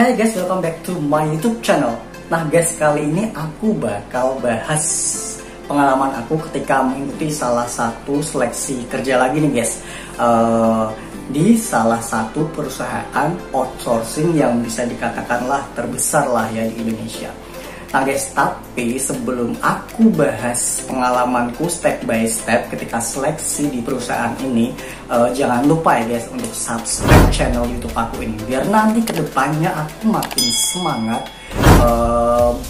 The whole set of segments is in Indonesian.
Hai guys, welcome back to my YouTube channel. Nah guys, kali ini aku bakal bahas pengalaman aku ketika mengikuti salah satu seleksi kerja lagi nih guys, di salah satu perusahaan outsourcing yang bisa dikatakanlah terbesar lah ya di Indonesia. Nah guys, tapi sebelum aku bahas pengalamanku step by step ketika seleksi di perusahaan ini, jangan lupa ya guys untuk subscribe channel YouTube aku ini, biar nanti kedepannya aku makin semangat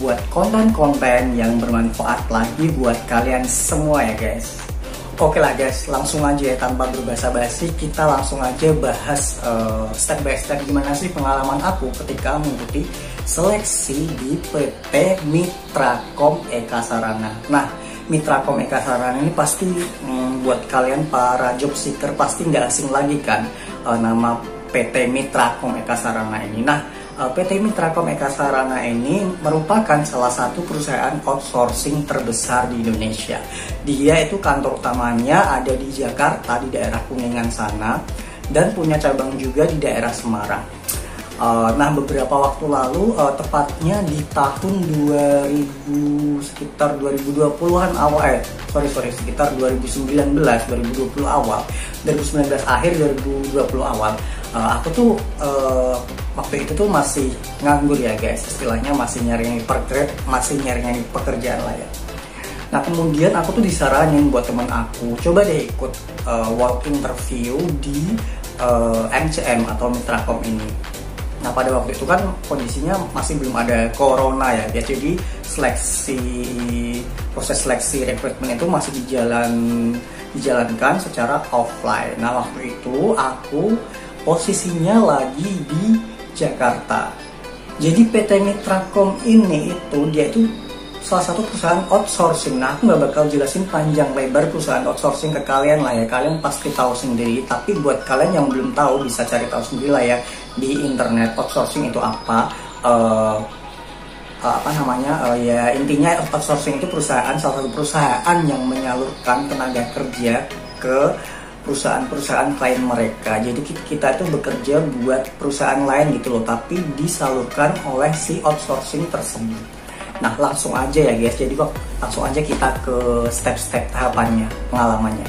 buat konten-konten yang bermanfaat lagi buat kalian semua ya guys. Oke lah guys, langsung aja ya, tanpa berbasa-basi kita langsung aja bahas step by step gimana sih pengalaman aku ketika mengikuti seleksi di PT Mitrakom Eka Sarana. Nah, Mitrakom Eka Sarana ini pasti buat kalian para job seeker pasti nggak asing lagi kan nama PT Mitrakom Eka Sarana ini. Nah, PT Mitrakom Eka Sarana ini merupakan salah satu perusahaan outsourcing terbesar di Indonesia. Dia itu kantor utamanya ada di Jakarta, di daerah Kuningan sana, dan punya cabang juga di daerah Semarang. Nah, beberapa waktu lalu, tepatnya di tahun 2020-an awal, sekitar 2019 awal, 2019 akhir 2020 awal, aku tuh waktu itu tuh masih nganggur ya guys, istilahnya masih nyari pekerjaan lah ya. Nah, kemudian aku tuh disaranin buat teman aku, coba deh ikut walk interview di MCM atau Mitrakom ini. Nah, pada waktu itu kan kondisinya masih belum ada corona ya, jadi proses seleksi rekrutmen itu masih dijalankan secara offline. Nah, waktu itu aku posisinya lagi di Jakarta. Jadi PT Mitrakom ini dia itu salah satu perusahaan outsourcing. Nah, aku nggak bakal jelasin panjang lebar perusahaan outsourcing ke kalian lah ya, kalian pasti tahu sendiri. Tapi buat kalian yang belum tahu bisa cari tahu sendiri lah ya di internet outsourcing itu apa. Ya intinya outsourcing itu salah satu perusahaan yang menyalurkan tenaga kerja ke perusahaan-perusahaan klien mereka. Jadi kita itu bekerja buat perusahaan lain gitu loh, tapi disalurkan oleh si outsourcing tersebut. Nah, langsung aja ya guys, jadi langsung aja kita ke step-step tahapannya, pengalamannya.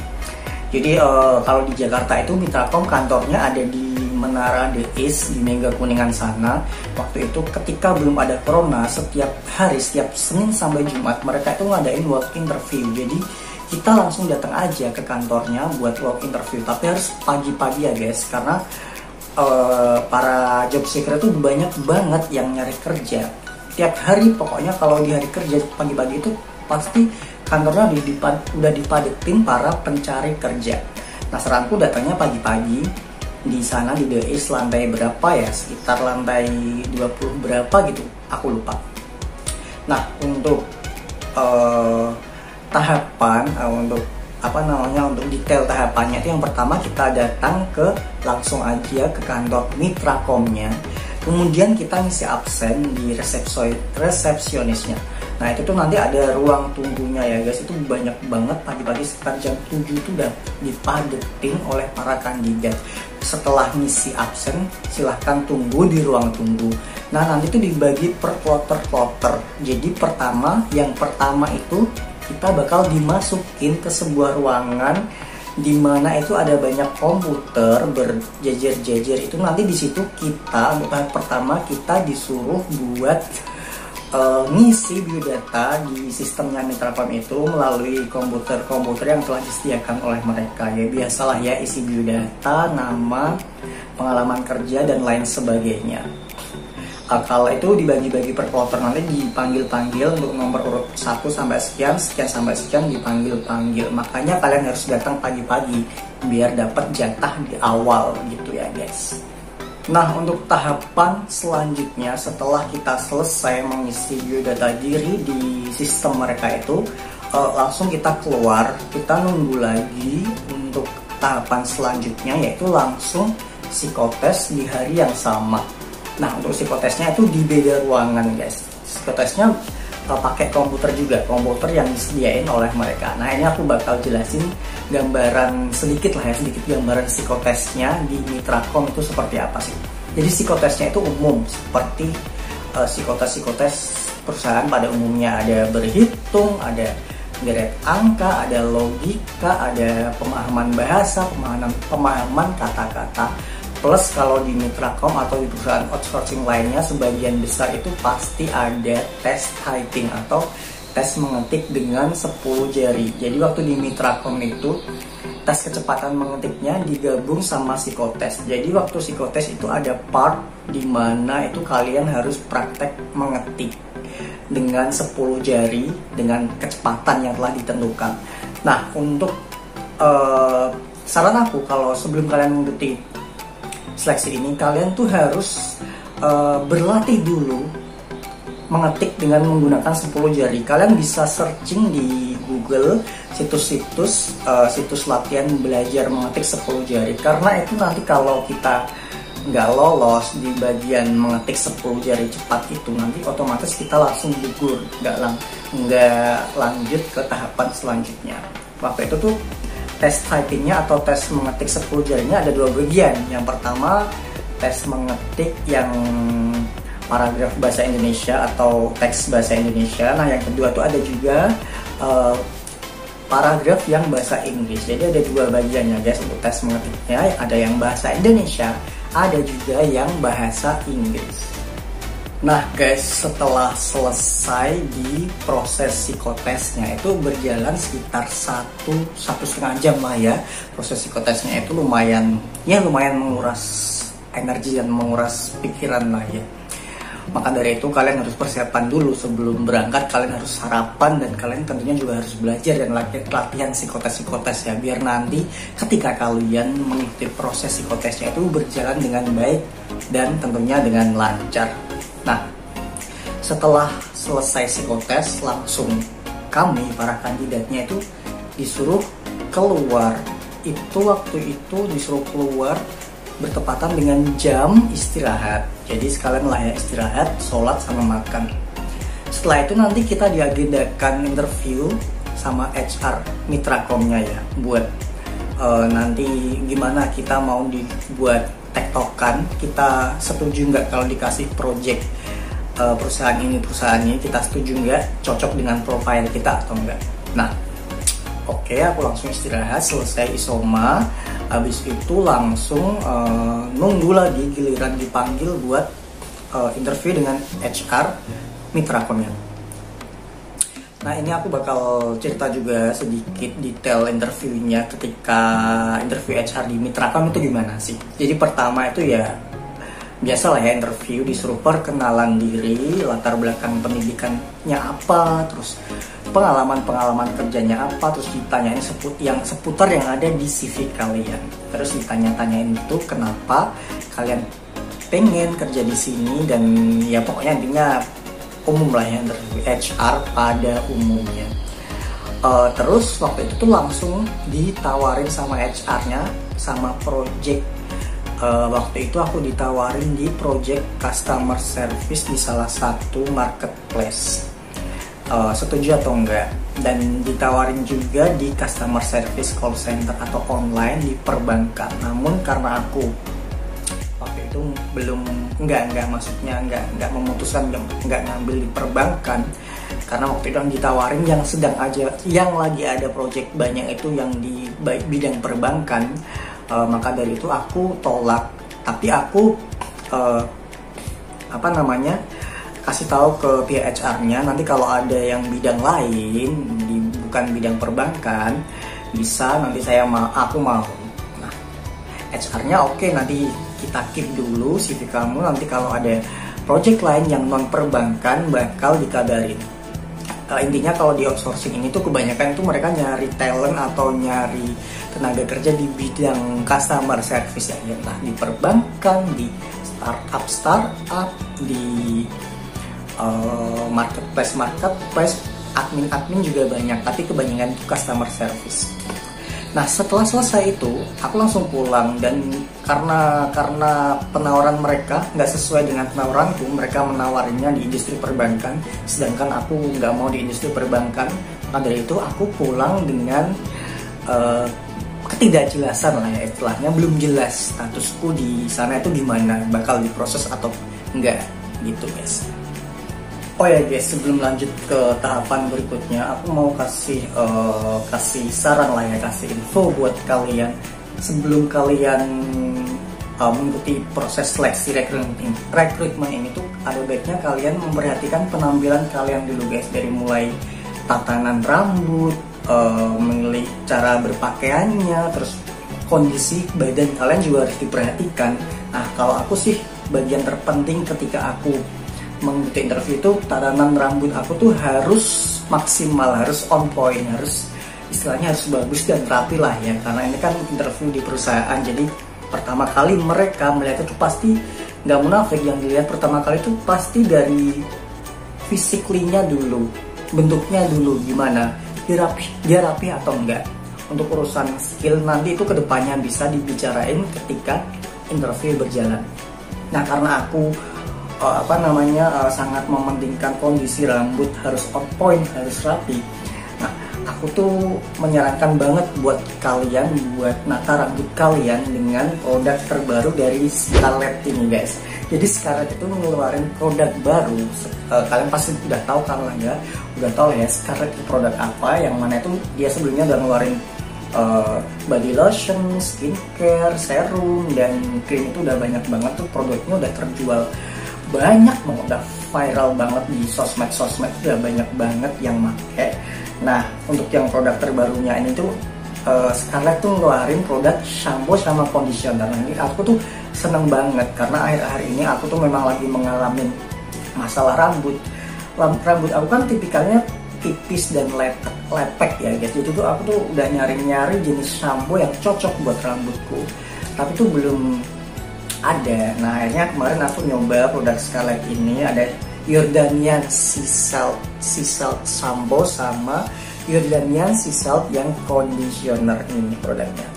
Jadi kalau di Jakarta itu Mitrakom kantornya ada di Menara The East di Mega Kuningan sana. Waktu itu ketika belum ada corona, setiap hari, setiap Senin sampai Jumat mereka itu ngadain walk interview. Jadi kita langsung datang aja ke kantornya buat walk interview, tapi harus pagi-pagi ya guys, karena para job seeker itu banyak banget yang nyari kerja tiap hari. Pokoknya kalau di hari kerja pagi-pagi itu pasti kantornya udah dipadetin para pencari kerja. Nah, saranku datangnya pagi-pagi di sana di The East, lantai berapa ya, sekitar lantai 20 berapa gitu, aku lupa. Nah, untuk tahapan, untuk detail tahapannya itu yang pertama kita datang langsung aja ke kantor Mitrakomnya. Kemudian kita ngisi absen di resepsionisnya. Nah, itu tuh nanti ada ruang tunggunya ya guys. Itu banyak banget, pagi-pagi sekitar jam 7 itu udah dipadetin oleh para kandidat. Setelah ngisi absen, silahkan tunggu di ruang tunggu. Nah, nanti itu dibagi per kloter. Jadi yang pertama itu kita bakal dimasukin ke sebuah ruangan di mana itu ada banyak komputer berjejer-jejer. Itu nanti di situ kita untuk tahap pertama kita disuruh buat ngisi biodata di sistemnya Mitrakom itu melalui komputer yang telah disediakan oleh mereka ya. Biasalah ya, isi biodata, nama, pengalaman kerja dan lain sebagainya. Kalau itu dibagi-bagi per kloter, nanti dipanggil-panggil untuk nomor urut 1 sampai sekian sampai sekian dipanggil-panggil. Makanya kalian harus datang pagi-pagi biar dapat jatah di awal gitu ya guys. Nah, untuk tahapan selanjutnya setelah kita selesai mengisi biodata diri di sistem mereka itu, langsung kita keluar, kita nunggu lagi untuk tahapan selanjutnya, yaitu langsung psikotes di hari yang sama. Nah, untuk psikotesnya itu di beda ruangan guys. Psikotesnya pakai komputer juga, komputer yang disediain oleh mereka. Nah, ini aku bakal jelasin sedikit gambaran psikotesnya di Mitrakom itu seperti apa sih. Jadi psikotesnya itu umum seperti psikotes perusahaan pada umumnya, ada berhitung, ada geret angka, ada logika, ada pemahaman bahasa, pemahaman kata-kata. Plus kalau di Mitracom atau di perusahaan outsourcing lainnya, sebagian besar itu pasti ada tes typing atau tes mengetik dengan 10 jari. Jadi waktu di Mitracom itu tes kecepatan mengetiknya digabung sama psikotes. Jadi waktu psikotes itu ada part di mana itu kalian harus praktek mengetik dengan 10 jari dengan kecepatan yang telah ditentukan. Nah, untuk saran aku kalau sebelum kalian mengikuti seleksi ini, kalian tuh harus berlatih dulu mengetik dengan menggunakan 10 jari. Kalian bisa searching di Google situs latihan belajar mengetik 10 jari, karena itu nanti kalau kita nggak lolos di bagian mengetik 10 jari cepat itu, nanti otomatis kita langsung gugur, nggak lanjut ke tahapan selanjutnya. Waktu itu tuh tes typingnya atau tes mengetik 10 jarinya ada 2 bagian. Yang pertama tes mengetik yang paragraf bahasa Indonesia atau teks bahasa Indonesia. Nah, yang kedua tuh ada juga paragraf yang bahasa Inggris. Jadi ada 2 bagiannya guys untuk tes mengetiknya, ada yang bahasa Indonesia, ada juga yang bahasa Inggris. Nah guys, setelah selesai di proses psikotesnya itu berjalan sekitar 1,5 jam lah ya. Proses psikotesnya itu lumayan menguras energi dan menguras pikiran lah ya. Maka dari itu kalian harus persiapan dulu sebelum berangkat. Kalian harus sarapan dan kalian tentunya juga harus belajar dan latihan psikotes ya, biar nanti ketika kalian mengikuti proses psikotesnya itu berjalan dengan baik dan tentunya dengan lancar. Nah, setelah selesai psikotes langsung kami para kandidatnya itu disuruh keluar. Waktu itu disuruh keluar bertepatan dengan jam istirahat. Jadi sekalian lah ya istirahat, sholat sama makan. Setelah itu nanti kita diagendakan interview sama HR Mitracomnya ya, buat nanti gimana kita mau dibuat tektokan, kita setuju nggak kalau dikasih project perusahaan ini kita setuju nggak, cocok dengan profile kita atau enggak. Nah, oke, aku langsung istirahat, selesai isoma. Habis itu langsung nunggu lagi giliran dipanggil buat interview dengan HR Mitracomnya. Nah, ini aku bakal cerita juga sedikit detail interviewnya ketika interview HR di Mitracom itu gimana sih. Jadi pertama itu ya biasalah ya, interview disuruh perkenalan diri, latar belakang pendidikannya apa, terus pengalaman kerjanya apa, terus ditanyain seputar yang ada di CV kalian. Terus ditanya-tanyain itu kenapa kalian pengen kerja di sini, dan ya pokoknya intinya umum lah ya, interview HR pada umumnya. Terus waktu itu tuh langsung ditawarin sama HR-nya sama project. Waktu itu aku ditawarin di project customer service di salah satu marketplace. Setuju atau enggak? Dan ditawarin juga di customer service call center atau online di perbankan. Namun karena aku waktu itu nggak memutuskan nggak ngambil di perbankan, karena waktu itu yang ditawarin yang lagi ada project banyak itu yang di bidang perbankan. Maka dari itu aku tolak. Tapi aku kasih tahu ke pihak HR-nya, nanti kalau ada yang bidang lain bukan bidang perbankan, bisa nanti aku mau. Nah, HR-nya oke, nanti kita keep dulu CV kamu, nanti kalau ada project lain yang non perbankan bakal dikabarin. Intinya kalau di outsourcing ini tuh kebanyakan itu mereka nyari talent atau nyari tenaga kerja di bidang customer service ya, entah di perbankan, di startup, di marketplace, admin juga banyak, tapi kebanyakan itu customer service. Nah, setelah selesai itu aku langsung pulang, dan karena penawaran mereka nggak sesuai dengan penawaranku, mereka menawarinya di industri perbankan, sedangkan aku nggak mau di industri perbankan. Maka dari itu aku pulang dengan ketidakjelasan lah ya istilahnya, belum jelas statusku di sana itu gimana, bakal diproses atau enggak gitu guys. Oh ya guys, sebelum lanjut ke tahapan berikutnya, aku mau kasih saran lah ya, kasih info buat kalian sebelum kalian mengikuti proses seleksi rekrutmen ini tuh ada baiknya kalian memperhatikan penampilan kalian dulu guys, dari mulai tatanan rambut, memilih cara berpakaiannya, terus kondisi badan kalian juga harus diperhatikan. Nah kalau aku sih bagian terpenting ketika aku mengikuti interview itu tatanan rambut aku tuh harus maksimal, harus on point, harus istilahnya harus bagus dan rapi lah ya, karena ini kan interview di perusahaan. Jadi pertama kali mereka melihat itu pasti nggak munafik, yang dilihat pertama kali itu pasti dari physically-nya dulu, bentuknya dulu gimana, dia rapi atau enggak. Untuk urusan skill nanti itu kedepannya bisa dibicarain ketika interview berjalan. Nah karena aku sangat mementingkan kondisi rambut harus on point, harus rapi. Nah, aku tuh menyarankan banget buat kalian buat nata rambut kalian dengan produk terbaru dari Scarlett ini guys. Jadi Scarlett itu ngeluarin produk baru. Kalian pasti udah tahu kan lah ya, udah tahu ya Scarlett itu produk apa, yang mana itu dia sebelumnya udah ngeluarin body lotion, skincare, serum, dan cream. Itu udah banyak banget tuh produknya, udah terjual banyak banget, udah viral banget di sosmed, udah banyak banget yang make. Nah untuk yang produk terbarunya ini tuh Scarlett tuh ngeluarin produk shampoo sama conditioner. Nah ini aku tuh seneng banget karena akhir-akhir ini aku tuh memang lagi mengalami masalah rambut aku kan tipikalnya tipis dan lepek ya guys. Jadi tuh aku tuh udah nyari jenis shampoo yang cocok buat rambutku, tapi tuh belum ada. Nah akhirnya kemarin aku nyoba produk Scarlett ini, ada Jordanian Sea Salt Shampoo sama Jordanian Sea Salt yang conditioner ini produknya.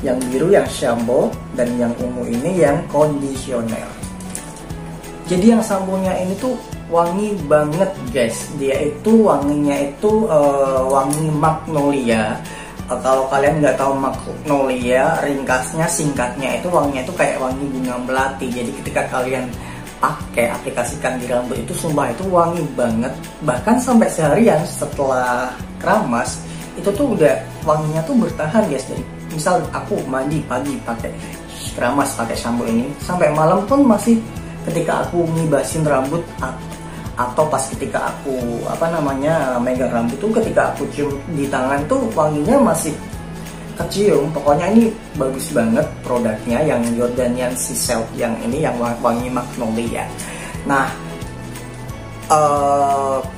Yang biru yang shampoo dan yang ungu ini yang conditioner. Jadi yang shampoo-nya ini tuh wangi banget guys. Dia itu wanginya itu wangi magnolia. Kalau kalian nggak tahu magnolia, singkatnya itu wanginya itu kayak wangi bunga melati. Jadi ketika kalian aplikasikan di rambut itu sumpah itu wangi banget. Bahkan sampai seharian setelah keramas itu tuh udah wanginya tuh bertahan guys. Jadi misal aku mandi pagi pakai keramas pakai shampoo ini, sampai malam pun masih, ketika aku ngibasin rambut atau pas ketika aku megang rambut tuh, ketika aku cium di tangan tuh wanginya masih kecium. Pokoknya ini bagus banget produknya yang Jordanian Sea Salt yang ini, yang wangi magnolia. Nah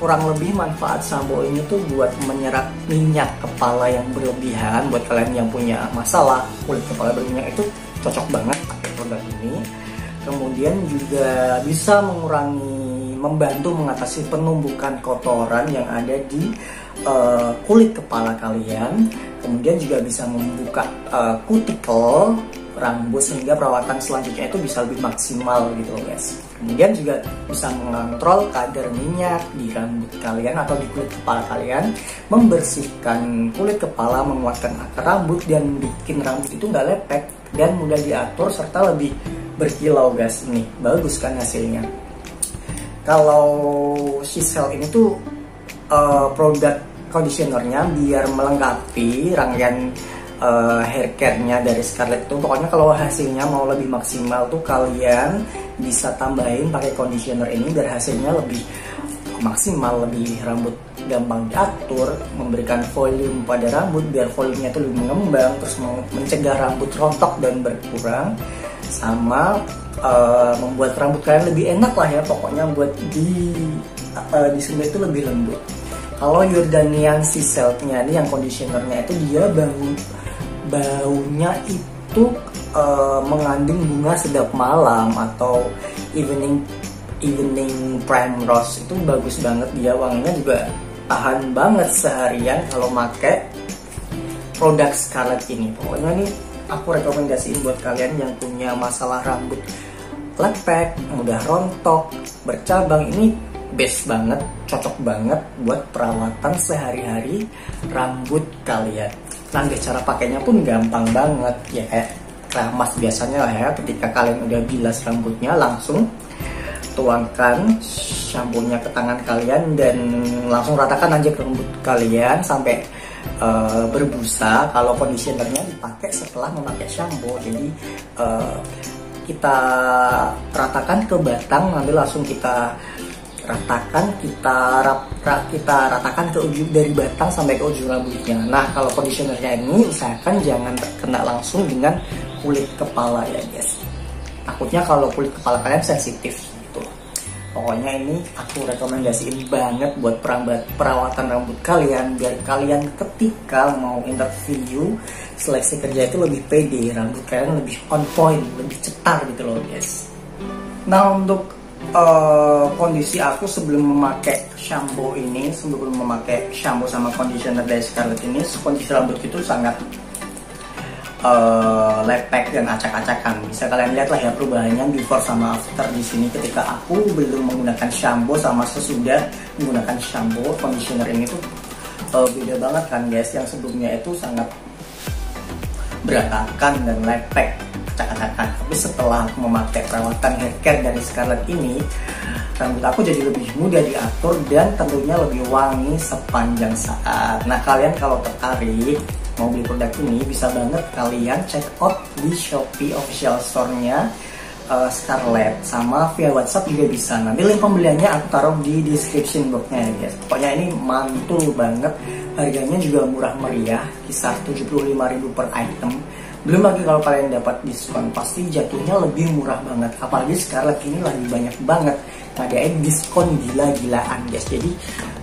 kurang lebih manfaat shampoo ini tuh buat menyerap minyak kepala yang berlebihan. Buat kalian yang punya masalah kulit kepala berminyak itu cocok banget pakai produk ini. Kemudian juga bisa membantu mengatasi penumbukan kotoran yang ada di kulit kepala kalian. Kemudian juga bisa membuka kutikel rambut sehingga perawatan selanjutnya itu bisa lebih maksimal gitu loh guys. Kemudian juga bisa mengontrol kadar minyak di rambut kalian atau di kulit kepala kalian, membersihkan kulit kepala, menguatkan akar rambut, dan bikin rambut itu nggak lepek dan mudah diatur serta lebih berkilau guys. Ini bagus kan hasilnya. Kalau Sea Salt ini tuh produk conditionernya biar melengkapi rangkaian hair care-nya dari Scarlett itu. Pokoknya kalau hasilnya mau lebih maksimal tuh kalian bisa tambahin pakai conditioner ini biar hasilnya lebih maksimal, lebih rambut gampang diatur, memberikan volume pada rambut biar volumenya itu lebih mengembang, terus mencegah rambut rontok dan berkurang, sama membuat rambut kalian lebih enak lah ya, pokoknya buat di sini itu lebih lembut. Kalau Jordanian Sea Salt-nya ini yang conditionernya itu dia baunya itu mengandung bunga sedap malam atau evening primrose. Itu bagus banget, dia wanginya juga tahan banget seharian kalau pakai produk Scarlett ini. Pokoknya ini aku rekomendasiin buat kalian yang punya masalah rambut lepek, mudah rontok, bercabang. Ini best banget, cocok banget buat perawatan sehari-hari rambut kalian. Nah, cara pakainya pun gampang banget ya, kayak keramas biasanya lah ya. Ketika kalian udah bilas rambutnya, langsung tuangkan shampoo-nya ke tangan kalian dan langsung ratakan aja ke rambut kalian sampai berbusa. Kalau conditionernya dipakai setelah memakai shampoo, jadi kita ratakan ke batang, nanti langsung kita ratakan, kita ratakan ke ujung dari batang sampai ke ujung rambutnya. Nah, kalau conditionernya ini usahakan jangan terkena langsung dengan kulit kepala ya guys. Takutnya kalau kulit kepala kalian sensitif gitu. Pokoknya ini aku rekomendasiin banget buat perawatan rambut kalian, biar kalian ketika mau interview seleksi kerja itu lebih pede, rambut kalian lebih on point, lebih cetar gitu loh guys. Nah, untuk kondisi aku sebelum memakai shampoo sama conditioner dari Scarlett ini, kondisi rambut itu sangat lepek dan acak-acakan. Bisa kalian lihat lah ya perubahannya before sama after di sini ketika aku belum menggunakan shampoo sama sesudah menggunakan shampoo. Conditioner ini tuh beda banget kan guys, yang sebelumnya itu sangat berantakan dan lepek, acak-acakan. Tapi setelah aku memakai perawatan hair care dari Scarlett ini, rambut aku jadi lebih mudah diatur dan tentunya lebih wangi sepanjang saat. Nah, kalian kalau tertarik mau beli produk ini, bisa banget kalian check out di Shopee official store-nya Scarlett, sama via WhatsApp juga bisa. Nanti link pembeliannya aku taruh di description box-nya ya guys. Pokoknya ini mantul banget, harganya juga murah meriah, kisar 75.000 per item. Belum lagi kalau kalian dapat diskon, pasti jatuhnya lebih murah banget. Apalagi Scarlett ini lagi banyak banget ngadain diskon gila-gilaan guys. Jadi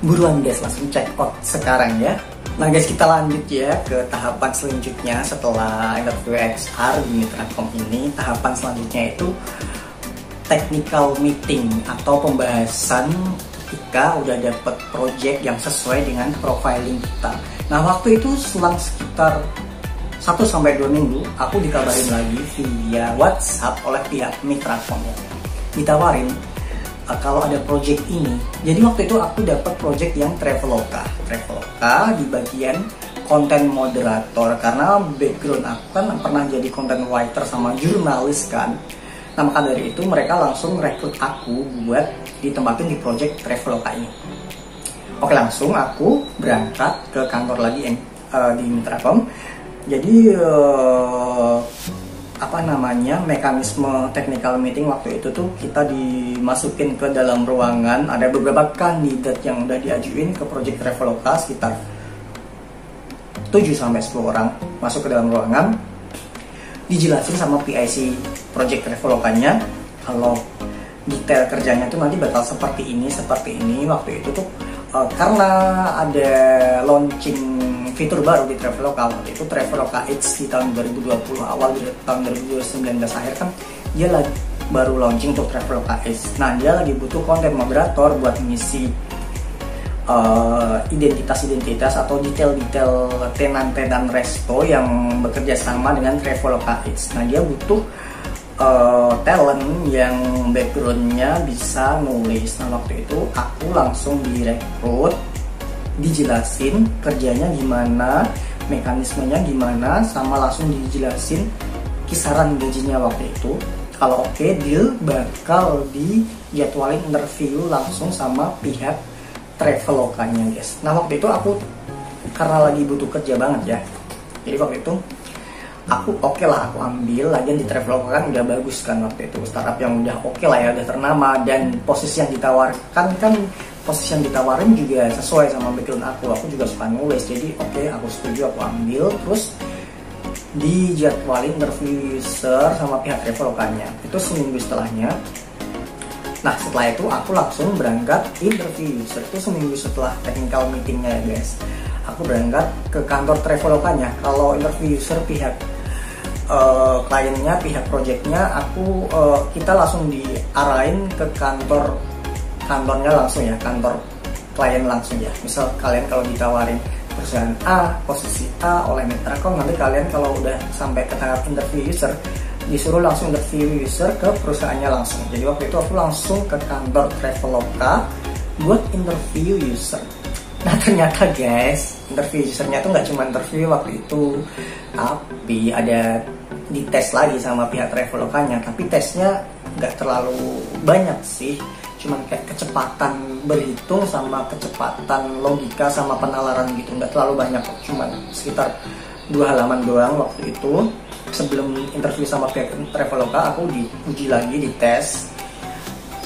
buruan guys, langsung check out sekarang ya. Nah guys, kita lanjut ya ke tahapan selanjutnya setelah interview XR di Mitracom ini. Tahapan selanjutnya itu technical meeting atau pembahasan ketika udah dapet project yang sesuai dengan profiling kita. Nah, waktu itu selang sekitar 1-2 minggu aku dikabarin lagi via WhatsApp oleh pihak Mitracom ya. Ditawarin kalau ada project ini. Jadi waktu itu aku dapat project yang Traveloka di bagian konten moderator, karena background aku kan pernah jadi content writer sama jurnalis kan. Nah, maka dari itu mereka langsung rekrut aku buat ditempatin di project Traveloka ini. Oke, langsung aku berangkat ke kantor lagi di Mitracom. Jadi mekanisme technical meeting waktu itu tuh kita dimasukin ke dalam ruangan. Ada beberapa kandidat yang udah diajuin ke project Traveloka, sekitar 7-10 orang masuk ke dalam ruangan, dijelasin sama PIC project Travelokanya kalau detail kerjanya tuh nanti bakal seperti ini. Waktu itu tuh karena ada launching fitur baru di Traveloka, waktu itu Traveloka H di tahun 2020 awal, di tahun 2019 akhir kan dia lagi baru launching untuk Traveloka H. Nah, dia lagi butuh konten moderator buat ngisi identitas atau detail-detail tenan-tenan resto yang bekerja sama dengan Traveloka H. Nah, dia butuh talent yang backgroundnya bisa nulis. Nah, waktu itu aku langsung direkrut, dijelasin kerjanya gimana, mekanismenya gimana, sama langsung dijelasin kisaran gajinya waktu itu. Kalau oke, deal, bakal dijadwalin interview langsung sama pihak Travelokanya guys. Nah, waktu itu aku karena lagi butuh kerja banget ya, jadi waktu itu aku aku ambil. Lagian di Traveloka kan udah bagus kan waktu itu, startup yang udah oke lah ya, udah ternama, dan posisi yang ditawarin juga sesuai sama background aku juga suka nulis. Jadi aku setuju, aku ambil. Terus dijadwalin interview user sama pihak Travelokanya itu seminggu setelahnya. Nah, setelah itu aku langsung berangkat interview user, itu seminggu setelah technical meetingnya ya guys. Aku berangkat ke kantor Travelokanya. Kalau interview user pihak kliennya, pihak projectnya, kita langsung diarahin ke kantornya langsung ya, kantor klien langsung ya. Misal kalian kalau ditawarin perusahaan A, posisi A oleh Mitracom, nanti kalian kalau udah sampai ke tahap interview user, disuruh langsung interview user ke perusahaannya langsung. Jadi waktu itu aku langsung ke kantor Traveloka buat interview user. Nah, ternyata guys, interview usernya tuh nggak cuma interview waktu itu, tapi ada dites lagi sama pihak Travelokanya. Tapi tesnya nggak terlalu banyak sih, cuman kayak kecepatan berhitung sama kecepatan logika sama penalaran gitu, nggak terlalu banyak kok, cuman sekitar 2 halaman doang waktu itu. Sebelum interview sama pihak Traveloka, aku diuji lagi, dites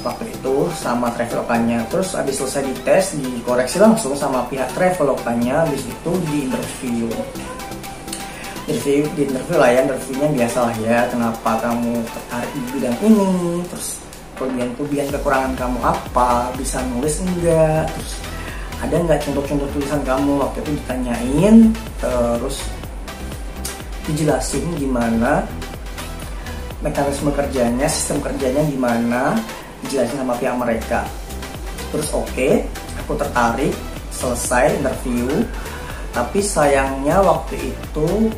waktu itu sama Travelokanya. Terus habis selesai dites, dikoreksi langsung sama pihak Travelokanya. Habis itu di interview lah ya, interviewnya biasa lah ya, kenapa kamu tertarik di bidang ini, terus kelebihan kekurangan kamu apa, bisa nulis enggak, terus ada nggak contoh-contoh tulisan kamu, waktu itu ditanyain. Terus dijelasin gimana mekanisme kerjanya, sistem kerjanya gimana, dijelasin sama pihak mereka. Terus oke, aku tertarik, selesai interview. Tapi sayangnya waktu itu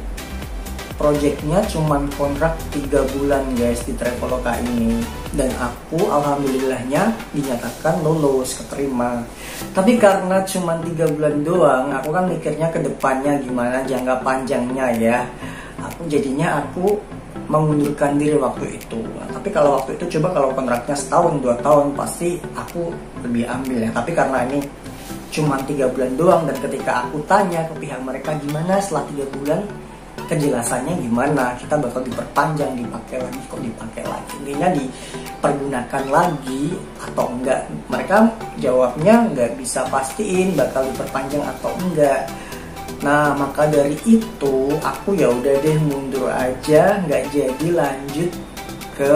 projectnya cuman kontrak 3 bulan guys di Traveloka ini, dan aku alhamdulillahnya dinyatakan lulus, keterima. Tapi karena cuman 3 bulan doang, aku kan mikirnya ke depannya gimana, jangka panjangnya ya. Aku mengundurkan diri waktu itu. Tapi kalau waktu itu coba kalau kontraknya setahun 2 tahun, pasti aku lebih ambil ya. Tapi karena ini cuma 3 bulan doang, dan ketika aku tanya ke pihak mereka gimana setelah 3 bulan, kejelasannya gimana, kita bakal diperpanjang, dipakai lagi, intinya dipergunakan lagi atau enggak, mereka jawabnya nggak bisa pastiin bakal diperpanjang atau enggak. Nah, maka dari itu aku ya udah deh mundur aja, nggak jadi lanjut ke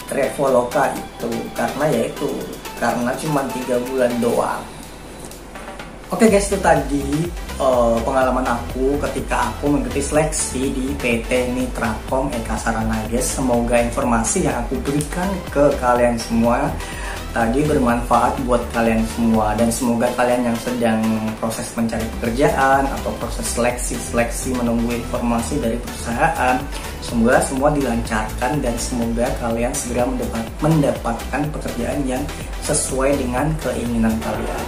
Traveloka itu, karena cuma 3 bulan doang. Oke guys, itu tadi pengalaman aku ketika aku mengikuti seleksi di PT Mitrakom Eka Sarana guys. Semoga informasi yang aku berikan ke kalian semua tadi bermanfaat buat kalian semua, dan semoga kalian yang sedang proses mencari pekerjaan atau proses seleksi menunggu informasi dari perusahaan, semoga semua dilancarkan dan semoga kalian segera mendapatkan pekerjaan yang sesuai dengan keinginan kalian.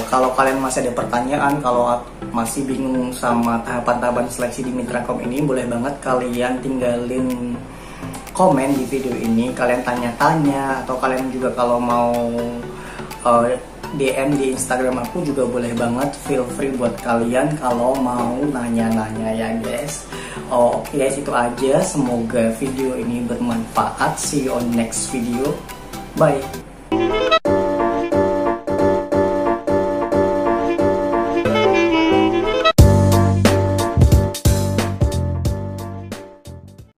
Kalau kalian masih ada pertanyaan, kalau masih bingung sama tahapan-tahapan seleksi di Mitrakom ini, boleh banget kalian tinggalin komen di video ini, kalian tanya-tanya, atau kalian juga kalau mau DM di Instagram aku juga boleh banget, feel free buat kalian kalau mau nanya-nanya ya guys. Oke guys, itu aja, semoga video ini bermanfaat. See you on next video, bye.